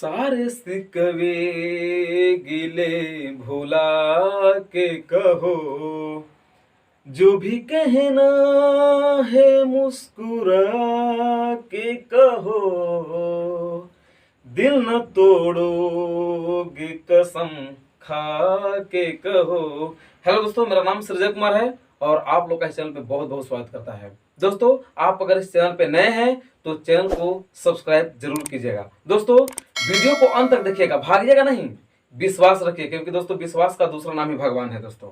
सारे सिकवे गिले भुला के कहो, जो भी कहना है मुस्कुरा के कहो, दिल न तोड़ोगे कसम खा के कहो। हेलो दोस्तों, मेरा नाम सृजय कुमार है और आप लोग का इस चैनल पे बहुत बहुत स्वागत करता है। दोस्तों, आप अगर इस चैनल पे नए हैं तो चैनल को सब्सक्राइब जरूर कीजिएगा। दोस्तों, वीडियो को अंत तक देखिएगा, भागिएगा नहीं, विश्वास रखिए, क्योंकि दोस्तों विश्वास का दूसरा नाम ही भगवान है। दोस्तों,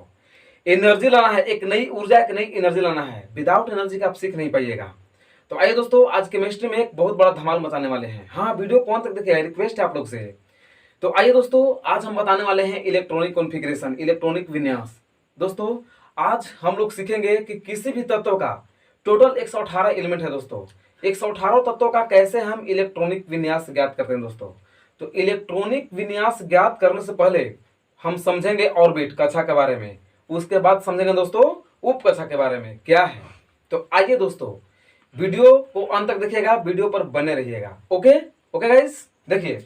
एनर्जी लाना है, एक नई ऊर्जा, एक नई एनर्जी लाना है। विदाउट एनर्जी का आप सीख नहीं पाइएगा। तो आइए दोस्तों, आज केमिस्ट्री में एक बहुत बड़ा धमाल मचाने वाले हैं। हाँ, वीडियो को अंत तक देखिएगा, रिक्वेस्ट है आप लोग से। तो आइए दोस्तों, आज हम बताने वाले हैं इलेक्ट्रॉनिक कॉन्फ़िगरेशन, इलेक्ट्रॉनिक विन्यास। दोस्तों, आज हम लोग सीखेंगे कि किसी भी तत्व का टोटल 118 एलिमेंट है। दोस्तों, 118 तत्वों का कैसे हम इलेक्ट्रॉनिक विन्यास ज्ञात करते हैं। दोस्तों, तो इलेक्ट्रॉनिक विन्यास ज्ञात करने से पहले हम समझेंगे ऑर्बिट कक्षा के बारे में, उसके बाद समझेंगे दोस्तों उप कक्षा के बारे में क्या है। तो आइए दोस्तों, वीडियो को अंत तक देखिएगा, वीडियो पर बने रहिएगा। ओके ओके गाइस, देखिए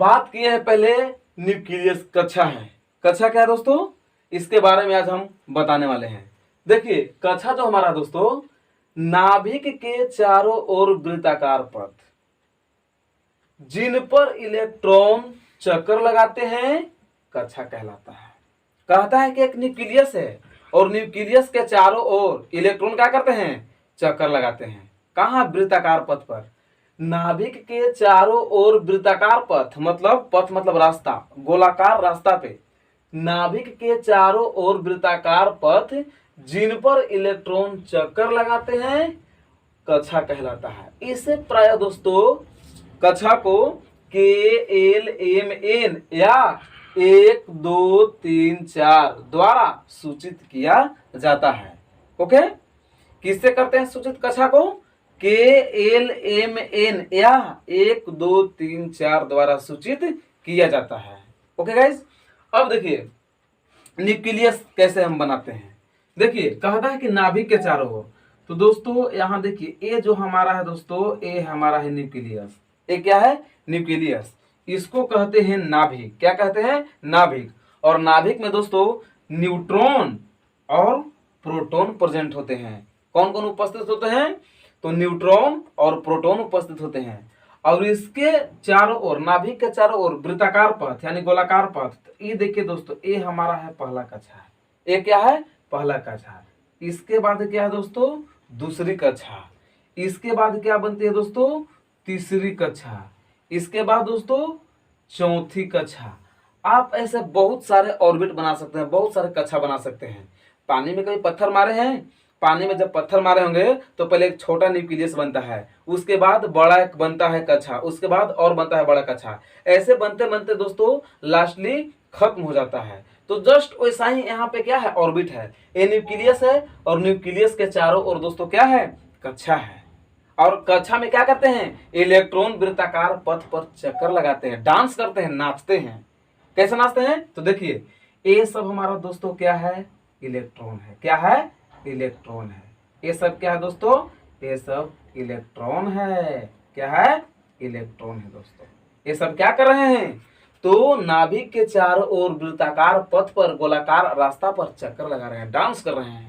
बात किए हैं पहले न्यूक्लियस कक्षा है। कक्षा क्या है दोस्तों, इसके बारे में आज हम बताने वाले हैं। देखिए कक्षा जो हमारा दोस्तों, नाभिक के चारों ओर वृत्ताकार पथ जिन पर इलेक्ट्रॉन चक्कर लगाते हैं कक्षा कहलाता है। कहता है कि एक न्यूक्लियस है और न्यूक्लियस के चारों ओर इलेक्ट्रॉन क्या करते हैं, चक्कर लगाते हैं। कहाँ, वृत्ताकार पथ पर। नाभिक के चारों ओर वृत्ताकार पथ मतलब रास्ता, गोलाकार रास्ता पे नाभिक के चारों ओर वृत्ताकार पथ जिन पर इलेक्ट्रॉन चक्कर लगाते हैं कक्षा कहलाता है। इसे प्राय दोस्तों कक्षा को KLMN या 1 2 3 4 द्वारा सूचित किया जाता है। ओके, किससे करते हैं सूचित कक्षा को, KLMN या 1 2 3 4 द्वारा सूचित किया जाता है। ओके गाइस, अब देखिए न्यूक्लियस कैसे हम बनाते हैं। देखिए कहता है कि नाभिक के चारों ओर, तो दोस्तों यहाँ देखिए ए जो हमारा है दोस्तों, ए हमारा है न्यूक्लियस। ये क्या है, न्यूक्लियस। इसको कहते हैं नाभिक। क्या कहते हैं, नाभिक। और नाभिक में दोस्तों न्यूट्रॉन और प्रोटॉन प्रेजेंट होते हैं। कौन कौन उपस्थित होते हैं, तो न्यूट्रॉन और प्रोटॉन उपस्थित होते हैं। और इसके चारों ओर, नाभिक के चारों ओर वृत्ताकार पथ यानी गोलाकार पथ। तो ये देखिए दोस्तों, ये हमारा है पहला कक्षा। ये क्या है, पहला कक्षा। इसके बाद क्या है दोस्तों, दूसरी कक्षा। इसके बाद क्या बनती है दोस्तों, तीसरी कक्षा। इसके बाद दोस्तों चौथी कक्षा। आप ऐसे बहुत सारे ऑर्बिट बना सकते हैं, बहुत सारे कक्षा बना सकते हैं। पानी में कभी पत्थर मारे हैं, पानी में जब पत्थर मारे होंगे तो पहले एक छोटा न्यूक्लियस बनता है, उसके बाद बड़ा एक बनता है कक्षा, उसके बाद और बनता है बड़ा कक्षा। ऐसे बनते बनते दोस्तों लास्टली खत्म हो जाता है। तो जस्ट वैसा ही यहाँ पे क्या है, ऑर्बिट है। ये न्यूक्लियस है और न्यूक्लियस के चारों ओर दोस्तों क्या है, कक्षा है। और कक्षा में क्या करते हैं, इलेक्ट्रॉन वृत्ताकार पथ पर चक्कर लगाते हैं, डांस करते हैं, नाचते हैं। कैसे नाचते हैं, तो देखिए ये सब हमारा दोस्तों क्या है, इलेक्ट्रॉन है। क्या है, इलेक्ट्रॉन है। ये सब क्या है दोस्तों, ये सब इलेक्ट्रॉन है। क्या है, इलेक्ट्रॉन है दोस्तों। ये सब क्या कर रहे हैं, तो नाभिक के चारों ओर वृत्ताकार पथ पर गोलाकार रास्ता पर चक्कर लगा रहे हैं, डांस कर रहे हैं।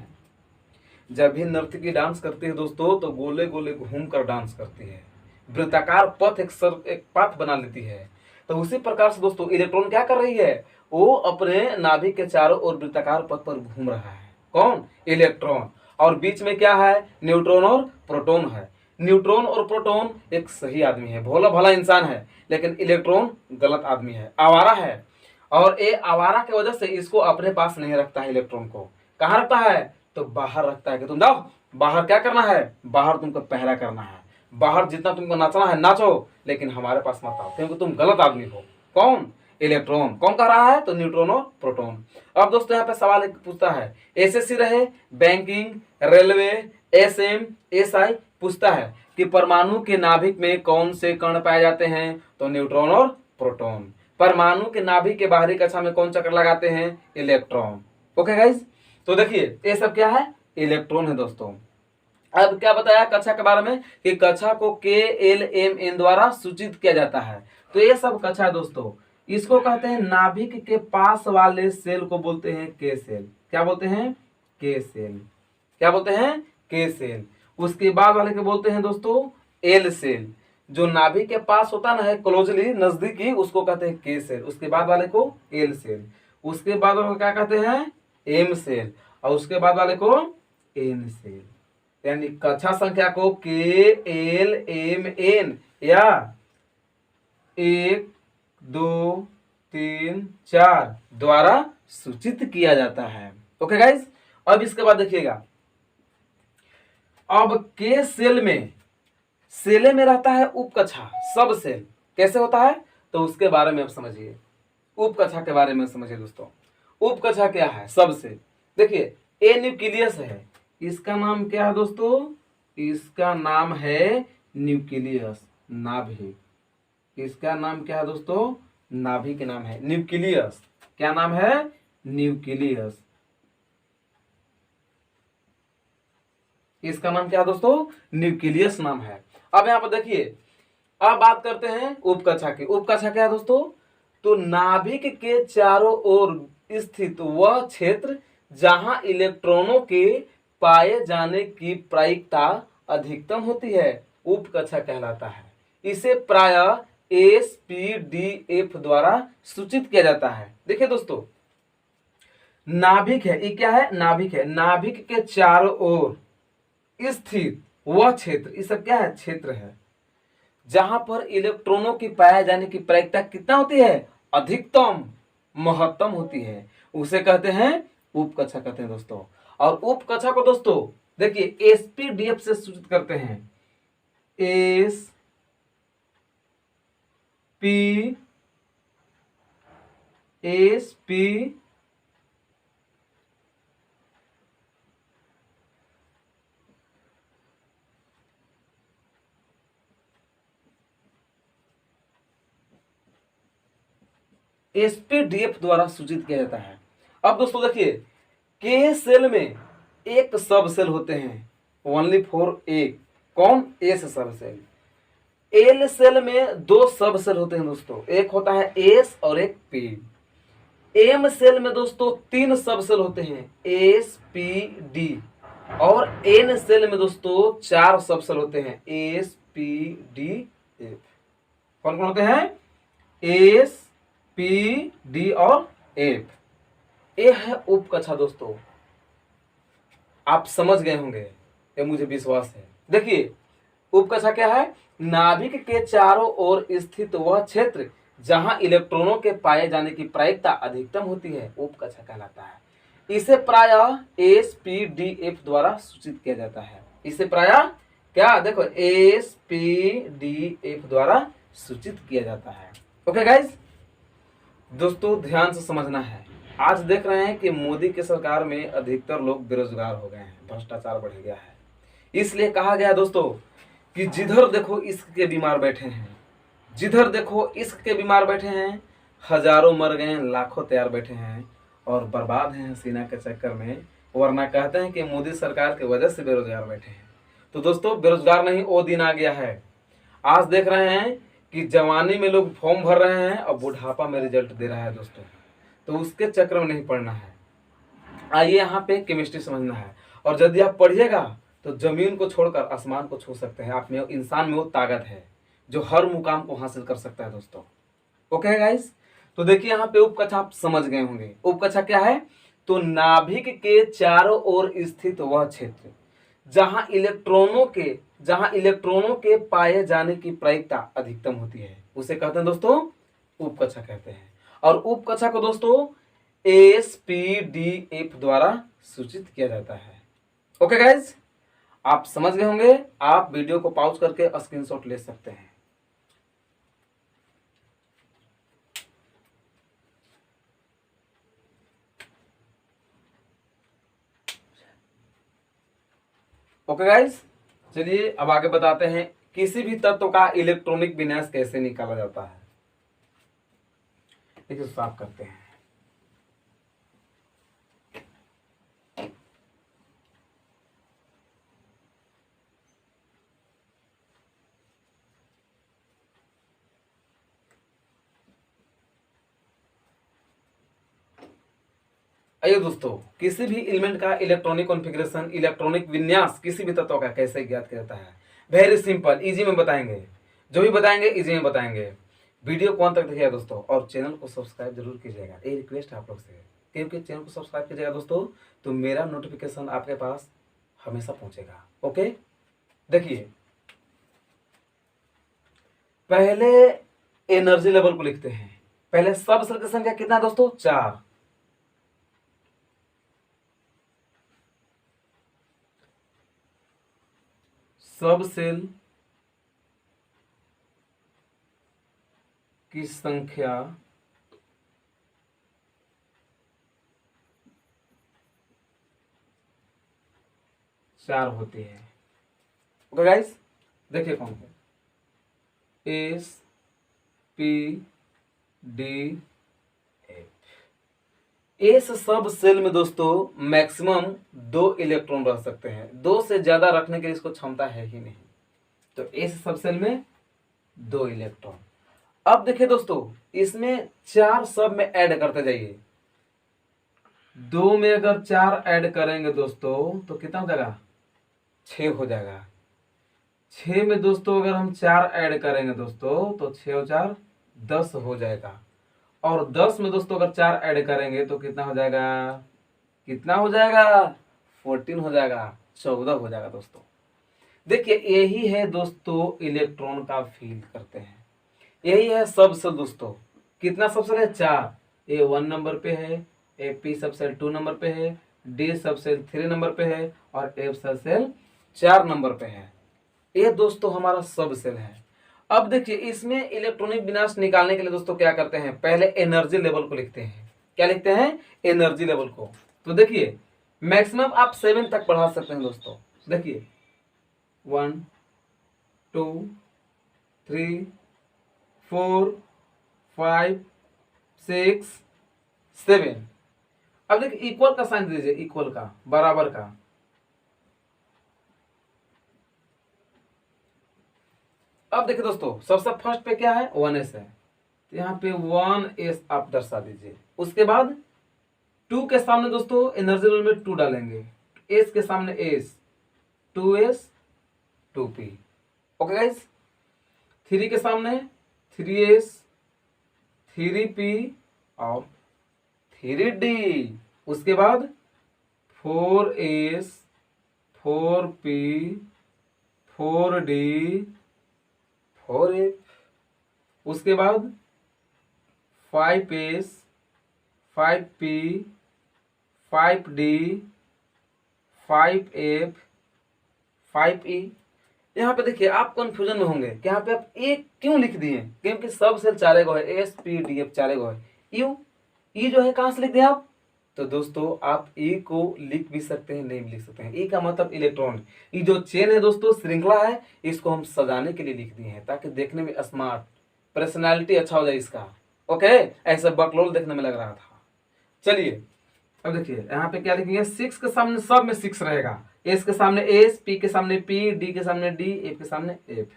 जब भी नर्तकी डांस करती है दोस्तों, तो गोले गोले घूम कर डांस करती है, वृत्ताकार पथ एक पथ बना लेती है। तो उसी प्रकार से दोस्तों इलेक्ट्रॉन क्या कर रही है, वो अपने नाभिक के चारों ओर वृत्ताकार पथ पर घूम रहा है। कौन, इलेक्ट्रॉन। और बीच में क्या है, न्यूट्रॉन और प्रोटॉन है। न्यूट्रॉन और प्रोटॉन एक सही आदमी है, भोला भला इंसान है, लेकिन इलेक्ट्रॉन गलत आदमी है, आवारा है। और ये आवारा की वजह से इसको अपने पास नहीं रखता है। इलेक्ट्रॉन को कहाँ रखता है, तो बाहर रखता है कि तुम जाओ बाहर, क्या करना है, बाहर तुमको पहरा करना है, बाहर जितना तुमको नाचना है नाचो, लेकिन हमारे पास मत आओ, क्योंकि तुम गलत आदमी हो। कौन, इलेक्ट्रॉन। कौन कह रहा है, तो न्यूट्रॉन और प्रोटॉन। अब दोस्तों यहाँ पे सवाल एक पूछता है, एसएससी रहे, बैंकिंग, रेलवे, एसएम, एसआई पूछता है कि परमाणु के नाभिक में कौन से कण पाए जाते हैं, तो न्यूट्रॉन और प्रोटॉन। परमाणु के नाभिक के बाहरी कक्षा में कौन चक्कर लगाते हैं, इलेक्ट्रॉन। ओके गाइस, तो देखिए ये सब क्या है, इलेक्ट्रॉन है दोस्तों। अब क्या बताया कक्षा के बारे में कि कक्षा को KLMN द्वारा सूचित किया जाता है। तो ये सब कक्षा है दोस्तों। इसको कहते हैं नाभिक के पास वाले सेल को बोलते हैं के सेल। क्या बोलते हैं? के सेल। क्या बोलते हैं? के सेल। उसके बाद वाले को बोलते हैं दोस्तों एल सेल। जो नाभिक के पास होता ना है क्लोजली नजदीकी, उसको कहते हैं के सेल। उसके बाद वाले को एल सेल। उसके बाद वाले को क्या कहते हैं? M cell. और उसके बाद वाले को एन सेल। यानी कक्षा संख्या को KLMN या 1 2 3 4 द्वारा सूचित किया जाता है। ओके गाइस, अब इसके बाद देखिएगा, अब के सेल में सेले में रहता है उपकक्षा सब सेल। कैसे होता है तो उसके बारे में अब समझिए। उपकक्षा के बारे में समझिए दोस्तों। उपकक्षा क्या है? सब सेल। देखिए ए न्यूक्लियस है, इसका नाम क्या है दोस्तों? इसका नाम है न्यूक्लियस, नाभिक। इसका नाम क्या है दोस्तों? नाभिक के नाम है न्यूक्लियस। क्या नाम है? न्यूक्लियस। इसका नाम क्या है दोस्तों? न्यूक्लियस नाम है। अब यहां पर देखिए, अब बात करते हैं उपकक्षा की। उपकक्षा क्या है दोस्तों? तो नाभिक के चारों ओर स्थित वह क्षेत्र जहां इलेक्ट्रॉनों के पाए जाने की प्रायिकता अधिकतम होती है उपकक्षा कहलाता है। इसे प्रायः SPDF द्वारा सूचित किया जाता है। देखिए दोस्तों, नाभिक है, ये क्या है? नाभिक है। नाभिक के चारों ओर स्थित वह क्षेत्र, ये सब क्या है? क्षेत्र है जहां पर इलेक्ट्रॉनों की पाए जाने की प्रायिकता कितना होती है? अधिकतम, महत्तम होती है, उसे कहते हैं उपकक्षा कहते हैं दोस्तों। और उपकक्षा को दोस्तों देखिए SPDF से सूचित करते हैं। SP SPDF द्वारा सूचित किया जाता है। अब दोस्तों देखिए, के सेल में एक सब सेल होते हैं, ओनली फॉर एक। कौन? एस सब सेल। एल सेल में 2 सब सेल होते हैं दोस्तों, एक होता है एस और एक पी। एम सेल में दोस्तों 3 सब सेल होते हैं, एस पी डी। और एन सेल में दोस्तों 4 सब सेल होते हैं, एस पी डी एफ। कौन कौन होते हैं? एस पी डी और एफ। ये है उपकक्षा दोस्तों। आप समझ गए होंगे, ये मुझे विश्वास है। देखिए उपकक्षा क्या है? नाभिक के चारों ओर स्थित वह क्षेत्र जहां इलेक्ट्रॉनों के पाए जाने की प्रायिकता अधिकतम होती है उपकक्षा कहलाता है। इसे प्रायः SPDF द्वारा सूचित किया जाता है। इसे प्रायः क्या? देखो SPDF द्वारा सूचित किया जाता है। ओके गाइज, दोस्तों ध्यान से समझना है। आज देख रहे हैं कि मोदी की सरकार में अधिकतर लोग बेरोजगार हो गए हैं, भ्रष्टाचार बढ़ गया है। इसलिए कहा गया दोस्तों कि जिधर देखो इश्क के बीमार बैठे हैं, जिधर देखो इश्क के बीमार बैठे हैं। हजारों मर गए, लाखों तैयार बैठे हैं और बर्बाद हैं हसीना के चक्कर में। वरना कहते हैं कि मोदी सरकार की वजह से बेरोजगार बैठे हैं। तो दोस्तों बेरोजगार नहीं, वो दिन आ गया है। आज देख रहे हैं कि जवानी में लोग फॉर्म भर रहे हैं और बुढ़ापा में रिजल्ट दे रहा है दोस्तों। तो उसके चक्कर में नहीं पड़ना है। आइए यहाँ पे केमिस्ट्री समझना है। और यदि आप पढ़िएगा तो जमीन को छोड़कर आसमान को छू सकते हैं। आप में, इंसान में वो ताकत है जो हर मुकाम को हासिल कर सकता है दोस्तों। ओके गाइस, तो देखिए यहाँ पे उपकक्षा आप समझ गए होंगे। उपकक्षा क्या है? तो नाभिक के चारों ओर स्थित वह क्षेत्र जहां इलेक्ट्रॉनों के पाए जाने की प्रायिकता अधिकतम होती है, उसे कहते हैं दोस्तों उपकक्षा कहते हैं। और उपकक्षा को दोस्तों SPDF द्वारा सूचित किया जाता है। ओके गाइज, आप समझ गए होंगे। आप वीडियो को पॉज करके स्क्रीनशॉट ले सकते हैं। ओके गाइज, चलिए अब आगे बताते हैं किसी भी तत्व का इलेक्ट्रॉनिक विन्यास कैसे निकाला जाता है। देखिए साफ करते हैं। आइए दोस्तों, किसी भी एलिमेंट का इलेक्ट्रॉनिक कॉन्फ़िगरेशन, इलेक्ट्रॉनिक विन्यास किसी भी तत्व का कैसे ज्ञात किया जाता है? वेरी सिंपल, इजी में बताएंगे। जो भी बताएंगे इजी में बताएंगे। वीडियो को अंत तक देखिएगा दोस्तों, और चैनल को सब्सक्राइब जरूर कीजिएगा, ये रिक्वेस्ट है आप लोग से, क्योंकि चैनल को सब्सक्राइब कीजिएगा दोस्तों तो मेरा नोटिफिकेशन आपके पास हमेशा पहुंचेगा। ओके, देखिए पहले एनर्जी लेवल को लिखते हैं। पहले सब सेल की संख्या कितना है दोस्तों? 4। सब सेल की संख्या 4 होती है। ओके गाइस, देखिए कौन है। S P D F. इस सब सेल में दोस्तों मैक्सिमम 2 इलेक्ट्रॉन रह सकते हैं। 2 से ज्यादा रखने के लिए इसको क्षमता है ही नहीं। तो इस सब सेल में 2 इलेक्ट्रॉन। अब देखिए दोस्तों, इसमें 4 सब में ऐड करते जाइए। 2 में अगर 4 ऐड करेंगे दोस्तों तो कितना हो जाएगा? 6 हो जाएगा। 6 में दोस्तों अगर हम 4 ऐड करेंगे दोस्तों तो 6 और 4 10 हो जाएगा। और 10 में दोस्तों अगर 4 ऐड करेंगे तो कितना हो जाएगा? कितना हो जाएगा? 14 हो जाएगा, 14 हो जाएगा दोस्तों। देखिए यही है दोस्तों इलेक्ट्रॉन का फील करते हैं। यही है सब सेल दोस्तों। कितना सब सेल है? 4। ए 1 नंबर पे है, ए पी सब सेल 2 नंबर पे है, डी सब सेल 3 नंबर पे है, और एफ सब सेल 4 नंबर पे है। ये दोस्तों हमारा सब सेल है। अब देखिए इसमें इलेक्ट्रॉनिक विनाश निकालने के लिए दोस्तों क्या करते हैं? पहले एनर्जी लेवल को लिखते हैं। क्या लिखते हैं? एनर्जी लेवल को। तो देखिए मैक्सिमम आप 7 तक बढ़ा सकते हैं दोस्तों। देखिए 1 2 3 4 5 6 7। अब देखिए इक्वल का साइन दीजिए, इक्वल का, बराबर का। अब देखिए दोस्तों सबसे फर्स्ट पे क्या है? 1s है, तो यहाँ पे 1s आप दर्शा दीजिए। उसके बाद 2 के सामने दोस्तों एनर्जी लेवल में 2 डालेंगे, s के सामने s, 2s 2p। Okay guys, 3 के सामने 3s 3p और 3d। उसके बाद 4s 4p 4d 4f। उसके बाद 5s 5p 5d 5f 5e। यहाँ पे देखिए आप कंफ्यूजन में होंगे कि यहाँ पे आप एक क्यों लिख दिए, क्योंकि सब सेल 4 गो है, एस पी डी एफ 4 गो है। यू ई जो है कहाँ से लिख दिया आप? तो दोस्तों आप ई को लिख भी सकते हैं, नहीं भी लिख सकते हैं। ई का मतलब इलेक्ट्रॉन। ये जो चेन है दोस्तों, श्रृंखला है, इसको हम सजाने के लिए लिख दिए हैं ताकि देखने में स्मार्ट, पर्सनालिटी अच्छा हो जाए इसका। ओके, ऐसा बकलोल देखने में लग रहा था। चलिए अब देखिए यहाँ पे क्या लिखेंगे? 6 के सामने सब में 6 रहेगा, एस के सामने एस, पी के सामने पी, डी के सामने डी, एफ के सामने एफ।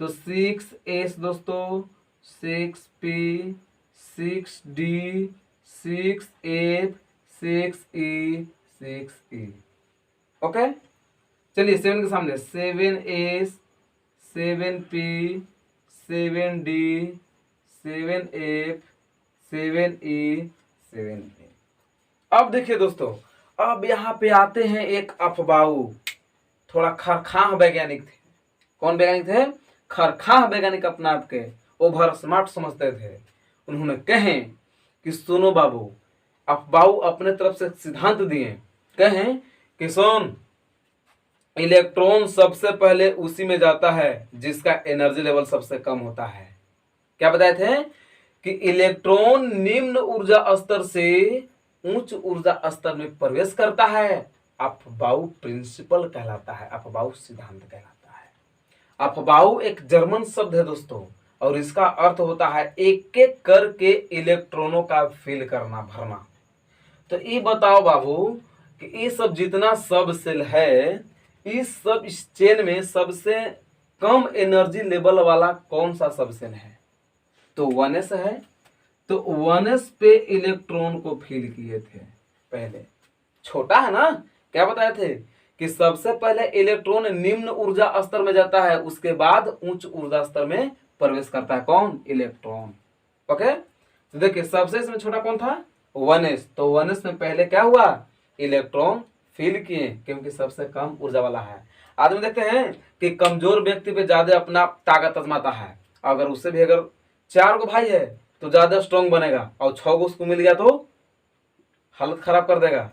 तो 6s दोस्तों, 6p 6d 6f 6e 6e। Okay, चलिए 7 के सामने 7s 7p 7d 7f 7e 7e। अब देखिए दोस्तों, अब यहाँ पे आते हैं एक अफबाऊ, थोड़ा खरखाह वैज्ञानिक थे। कौन वैज्ञानिक थे? खरखाह वैज्ञानिक अपना आपके ओवर स्मार्ट समझते थे। उन्होंने कहे कि सुनो बाबू, अफबाऊ अपने तरफ से सिद्धांत दिए, कहें कि सुन, इलेक्ट्रॉन सबसे पहले उसी में जाता है जिसका एनर्जी लेवल सबसे कम होता है। क्या बताए थे? कि इलेक्ट्रॉन निम्न ऊर्जा स्तर से उच्च ऊर्जा स्तर में प्रवेश करता है। अफबाऊ प्रिंसिपल कहलाता है, अफबाऊ सिद्धांत कहलाता है। अफबाऊ एक जर्मन शब्द है दोस्तों, और इसका अर्थ होता है एक एक करके इलेक्ट्रॉनों का फिल करना, भरना। तो ये बताओ बाबू कि ये सब जितना सब सेल है, इस सब इस चेन में सबसे कम एनर्जी लेवल वाला कौन सा सब सेल है? तो 1s है। तो 1s पे इलेक्ट्रॉन को फिल किए थे। पहले, छोटा है ना, क्या बताए थे कि सबसे पहले इलेक्ट्रॉन निम्न ऊर्जा स्तर में जाता है, उसके बाद उच्च ऊर्जा स्तर में प्रवेश करता है। कौन? इलेक्ट्रॉन। ओके, तो देखिए सबसे इसमें छोटा कौन था? 1s। तो 1s में पहले क्या हुआ? इलेक्ट्रॉन फिल किए, क्योंकि सबसे कम ऊर्जा वाला है। आदमी देखते हैं कि कमजोर व्यक्ति पे ज्यादा अपना ताकत आजमाता है, अगर उससे भी अगर 4 गो भाई है तो ज्यादा स्ट्रांग बनेगा, और 6 गो उसको मिल गया तो हालत खराब कर देगा।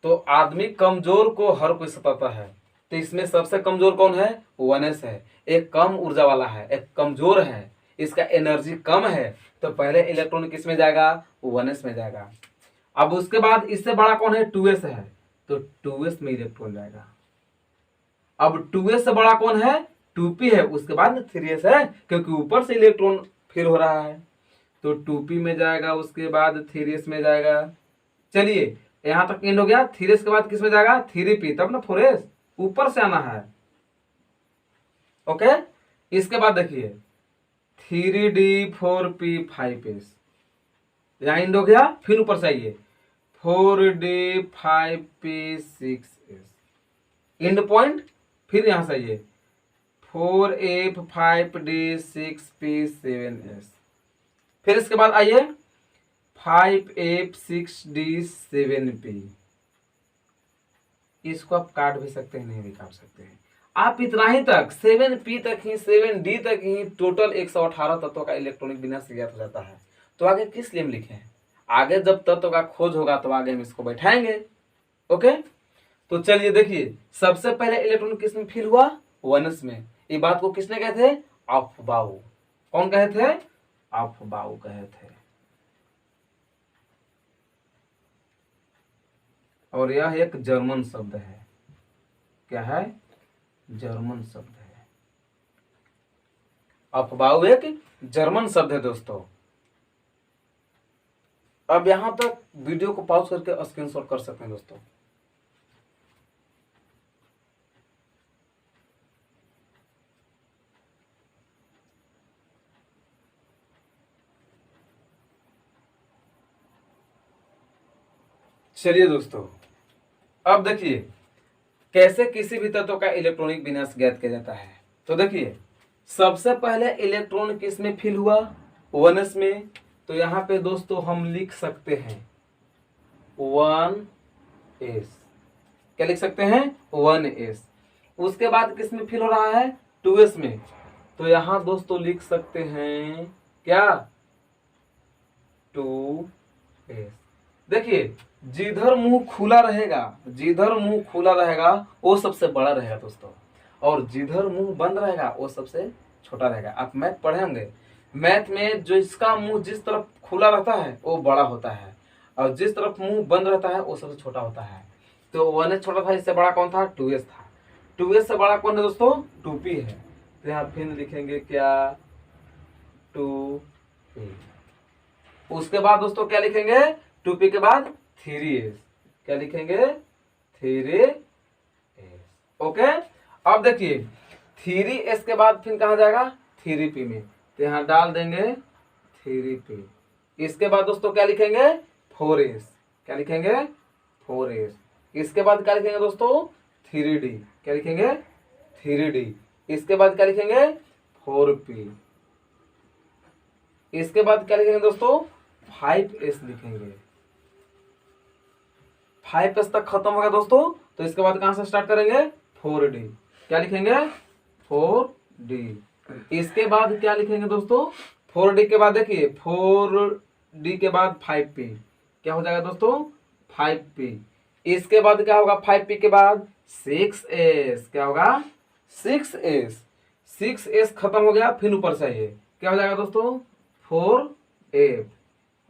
तो आदमी कमजोर को हर कोई सताता है, तो इसमें सबसे कमजोर कौन है? 1s है। एक कम ऊर्जा वाला है, एक कमजोर है, इसका एनर्जी कम है, तो पहले इलेक्ट्रॉन किस में जाएगा? 1s में जाएगा। अब उसके बाद इससे बड़ा कौन है? 2s है, तो 2s में इलेक्ट्रॉन जाएगा। अब 2s से बड़ा कौन है? 2p है, उसके बाद 3s है, क्योंकि ऊपर से इलेक्ट्रॉन फिल हो रहा है, तो 2p में जाएगा, उसके बाद 3s में जाएगा। चलिए यहां तक एंड हो गया। 3s के बाद किस में जाएगा? 3p, तब ना 4s, ऊपर से आना है। ओके, इसके बाद देखिए 3d 4p 5s, यहां एंड हो गया, फिर ऊपर से आइए 4d 5p 6s, and point, फिर यहां से आइए 4f 5d 6p 7s, फिर इसके बाद आइए 5f 6d 7p। इसको आप काट भी सकते हैं, नहीं भी काट सकते हैं। आप इतना ही तक 7p तक ही 7d तक ही टोटल 118 तत्वों का इलेक्ट्रॉनिक विन्यास ज्ञात हो जाता है। तो आगे किस लिए हम लिखे हैं? आगे जब तत्व का खोज होगा तो आगे हम इसको बैठाएंगे। ओके, तो चलिए देखिए सबसे पहले इलेक्ट्रॉन किस में फिल हुआ? 1s में। ये बात को किसने कहे थे? अफबाऊ। कौन कहे थे? अफबाऊ कहे थे। और यह एक जर्मन शब्द है। क्या है? जर्मन शब्द है। अफबाऊ एक जर्मन शब्द है दोस्तों। अब यहां तक वीडियो को पॉज करके स्क्रीनशॉट कर सकते हैं दोस्तों। चलिए दोस्तों, अब देखिए कैसे किसी भी तत्व का इलेक्ट्रॉनिक विन्यास ज्ञात किया जाता है। तो देखिए सबसे पहले इलेक्ट्रॉन किस में फिल हुआ? 1s में। तो यहाँ पे दोस्तों हम लिख सकते हैं 1s। क्या लिख सकते हैं? 1s। उसके बाद किस में फिल हो रहा है? 2s में। तो यहाँ दोस्तों लिख सकते हैं क्या? 2s। देखिए जिधर मुंह खुला रहेगा, जिधर मुंह खुला रहेगा वो सबसे बड़ा रहेगा दोस्तों, और जिधर मुंह बंद रहेगा वो सबसे छोटा रहेगा। आप मैथ पढ़े होंगे, मैथ में जो इसका मुंह जिस तरफ खुला रहता है वो बड़ा होता है, और जिस तरफ मुंह बंद रहता है वो सबसे छोटा होता है। तो 1s छोटा था, इससे बड़ा कौन था? 2s था। 2s से बड़ा कौन है दोस्तों? 2p है। तो यहाँ फिर लिखेंगे क्या? 2p। उसके बाद दोस्तों क्या लिखेंगे? 2p के बाद 3s। क्या लिखेंगे? 3s। ओके, अब देखिए 3s के बाद फिर कहा जाएगा? 3p में। तो यहाँ डाल देंगे 3p। इसके बाद दोस्तों क्या लिखेंगे? 4s। क्या लिखेंगे? 4s। इसके बाद क्या लिखेंगे दोस्तों? 3d। क्या लिखेंगे? 3d। इसके बाद क्या लिखेंगे? 4p। इसके बाद क्या लिखेंगे दोस्तों? 5s लिखेंगे। 5s तक खत्म हो गया दोस्तों, तो इसके बाद कहां से स्टार्ट करेंगे? 4d। क्या लिखेंगे? 4d। इसके बाद क्या लिखेंगे दोस्तों? 4d के बाद देखिए 4d के बाद 5p। क्या हो जाएगा दोस्तों? 5p। इसके बाद क्या होगा? 5p के बाद 6s। क्या होगा? 6s। 6s खत्म हो गया, फिर ऊपर से आइए क्या हो जाएगा दोस्तों? 4f।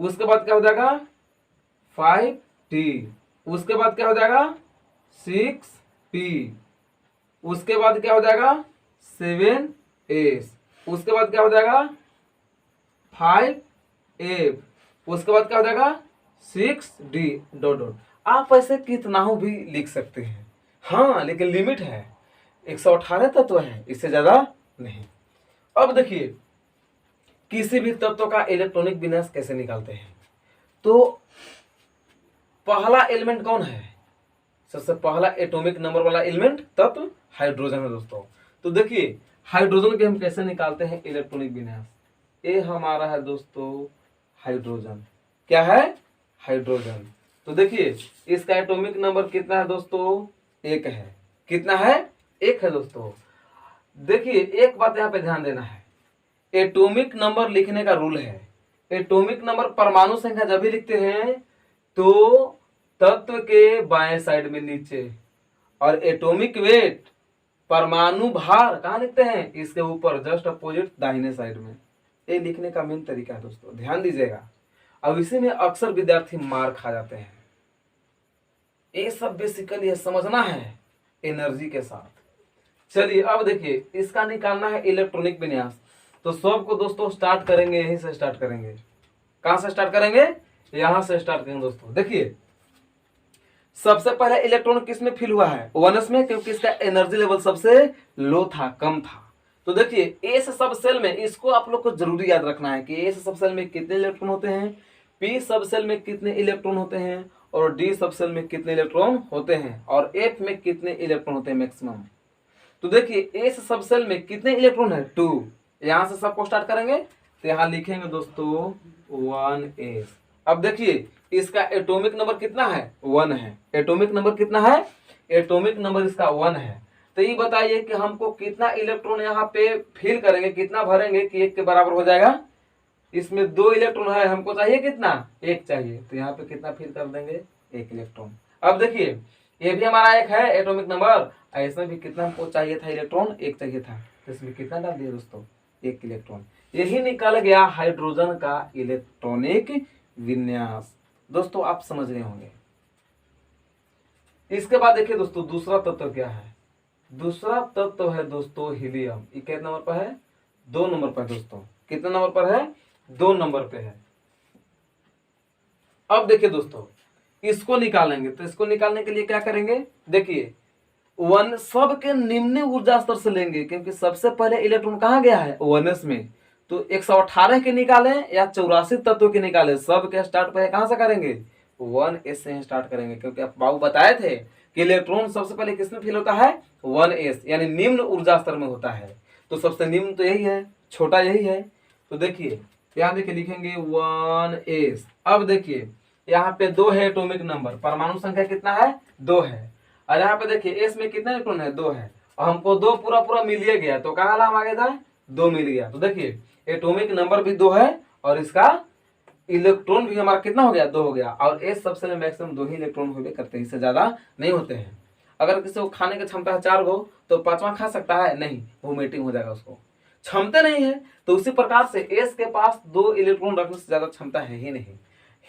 उसके बाद क्या हो जाएगा? 5t। उसके बाद क्या हो जाएगा? 6p। उसके बाद क्या हो जाएगा? 7s। उसके बाद क्या हो जाएगा? 5f। उसके बाद क्या हो जाएगा? 6d dot dot. आप ऐसे कितना हो भी लिख सकते हैं, हाँ, लेकिन लिमिट है, 118 तत्व है, इससे ज्यादा नहीं। अब देखिए किसी भी तत्व का इलेक्ट्रॉनिक विन्यास कैसे निकालते हैं। तो पहला एलिमेंट कौन है? सबसे पहला एटॉमिक नंबर वाला एलिमेंट तत्व हाइड्रोजन है दोस्तों। तो देखिए हाइड्रोजन के हम कैसे निकालते हैं इलेक्ट्रॉनिक विन्यास। ये हमारा है दोस्तों हाइड्रोजन। क्या है? हाइड्रोजन। तो देखिए इसका एटॉमिक नंबर कितना है दोस्तों? 1 है। कितना है? 1 है दोस्तों। देखिए एक बात यहाँ पे ध्यान देना है, एटॉमिक नंबर लिखने का रूल है, एटॉमिक नंबर परमाणु संख्या जब भी लिखते हैं तो तत्व के बाएं साइड में नीचे, और एटॉमिक वेट परमाणु भार कहाँ लिखते हैं? इसके ऊपर जस्ट अपोजिट दाहिने साइड में। ये लिखने का मेन तरीका है दोस्तों, ध्यान दीजिएगा। अब इसी में अक्सर विद्यार्थी मार खा जाते हैं। ये सब बेसिकली ये समझना है एनर्जी के साथ। चलिए अब देखिए इसका निकालना है इलेक्ट्रॉनिक विन्यास। तो सबको दोस्तों स्टार्ट करेंगे, यहीं से स्टार्ट करेंगे। कहां से स्टार्ट करेंगे? यहां से स्टार्ट करेंगे दोस्तों। देखिए सबसे पहले इलेक्ट्रॉन किस में फिल हुआ है? 1s में, क्योंकि इसका एनर्जी लेवल सबसे लो था, कम था। तो देखिए एस सब सेल में, इसको आप लोग को जरूरी याद रखना है कि एस सब सेल में कितने इलेक्ट्रॉन होते हैं, पी सब सेल में कितने इलेक्ट्रॉन होते हैं, और डी सब सेल में कितने इलेक्ट्रॉन होते हैं, और एफ में कितने इलेक्ट्रॉन होते हैं मैक्सिमम। तो देखिए एस सब सेल में कितने इलेक्ट्रॉन है? 2। यहां से सबको स्टार्ट करेंगे तो यहां लिखेंगे दोस्तों 1s। अब देखिए इसका एटॉमिक नंबर कितना है? 1 है। एटॉमिक नंबर कितना है? एटॉमिक नंबर इसका 1 है। तो ये बताइए कि हमको कितना इलेक्ट्रॉन यहाँ पे फिल करेंगे, कितना भरेंगे कि 1 के बराबर हो जाएगा? इसमें 2 इलेक्ट्रॉन है, हमको चाहिए कितना? 1 चाहिए। तो यहाँ पे कितना फिल कर देंगे? 1 इलेक्ट्रॉन। अब देखिए ये भी हमारा 1 है एटॉमिक नंबर, इसमें भी कितना हमको चाहिए था? इलेक्ट्रॉन 1 चाहिए था। तो इसमें कितना डाल दिया दोस्तों? 1 इलेक्ट्रॉन। यही निकल गया हाइड्रोजन का इलेक्ट्रॉनिक विन्यास। दोस्तों आप समझ रहे होंगे। इसके बाद देखिए दोस्तों दूसरा तत्व क्या है? दूसरा तत्व है दोस्तों हीलियम। ये कितने नंबर पर है? 2 नंबर पर दोस्तों। कितने नंबर पर है? 2 नंबर पे है। अब देखिए दोस्तों इसको निकालेंगे, तो इसको निकालने के लिए क्या करेंगे? देखिए 1 सब के निम्न ऊर्जा स्तर से लेंगे, क्योंकि सबसे पहले इलेक्ट्रॉन कहाँ गया है? 1s में। तो 118 के निकालें या 84 तत्व के निकालें, सब के स्टार्ट पहले कहां से करेंगे? 1s से स्टार्ट करेंगे, क्योंकि आप बाबू बताए थे कि इलेक्ट्रॉन सबसे पहले किसमें फिल होता है? 1s, यानी निम्न ऊर्जा स्तर में होता है। तो सबसे निम्न तो यही है, छोटा यही है। तो देखिए यहाँ देखिए लिखेंगे 1s। अब देखिए यहाँ पे 2 है एटॉमिक नंबर, परमाणु संख्या कितना है? 2 है। और यहाँ पे देखिए एस में कितना इलेक्ट्रॉन है? 2 है। और हमको 2 पूरा पूरा मिल ही गया, तो कहाँ हम आगे जाए? 2 मिल गया। तो देखिए एटॉमिक नंबर भी 2 है और इसका इलेक्ट्रॉन भी हमारा कितना हो गया? 2 हो गया। और एस सबसे में मैक्सिमम 2 ही इलेक्ट्रॉन हुए करते हैं, इससे ज्यादा नहीं होते हैं। अगर किसी को खाने की क्षमता है 4 गो, तो 5वां खा सकता है? नहीं, वोमिटिंग हो जाएगा उसको। क्षमता नहीं है, तो उसी प्रकार से एस के पास 2 इलेक्ट्रॉन रखने से ज्यादा क्षमता है ही नहीं।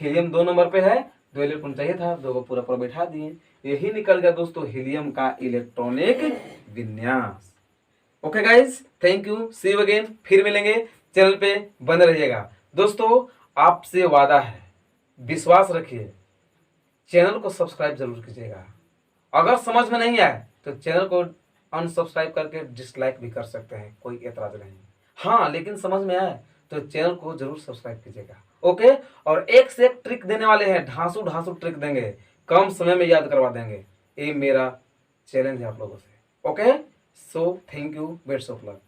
हीलियम 2 नंबर पे है, 2 इलेक्ट्रॉन चाहिए था, 2 को पूरा पूरा बैठा दिए। यही निकल गया दोस्तों हीलियम का इलेक्ट्रॉनिक विन्यास। Okay guys, thank you, see you again. फिर मिलेंगे, चैनल पे बने रहिएगा। दोस्तों आपसे वादा है, विश्वास रखिए, चैनल को सब्सक्राइब जरूर कीजिएगा। अगर समझ में नहीं आए तो चैनल को अनसब्सक्राइब करके डिसलाइक भी कर सकते हैं, कोई एतराज नहीं। हाँ, लेकिन समझ में आए तो चैनल को जरूर सब्सक्राइब कीजिएगा। ओके, और एक से एक ट्रिक देने वाले हैं, ढांसू ढांसू ट्रिक देंगे, कम समय में याद करवा देंगे। ये मेरा चैलेंज है आप लोगों से। Okay, so thank you, best of luck.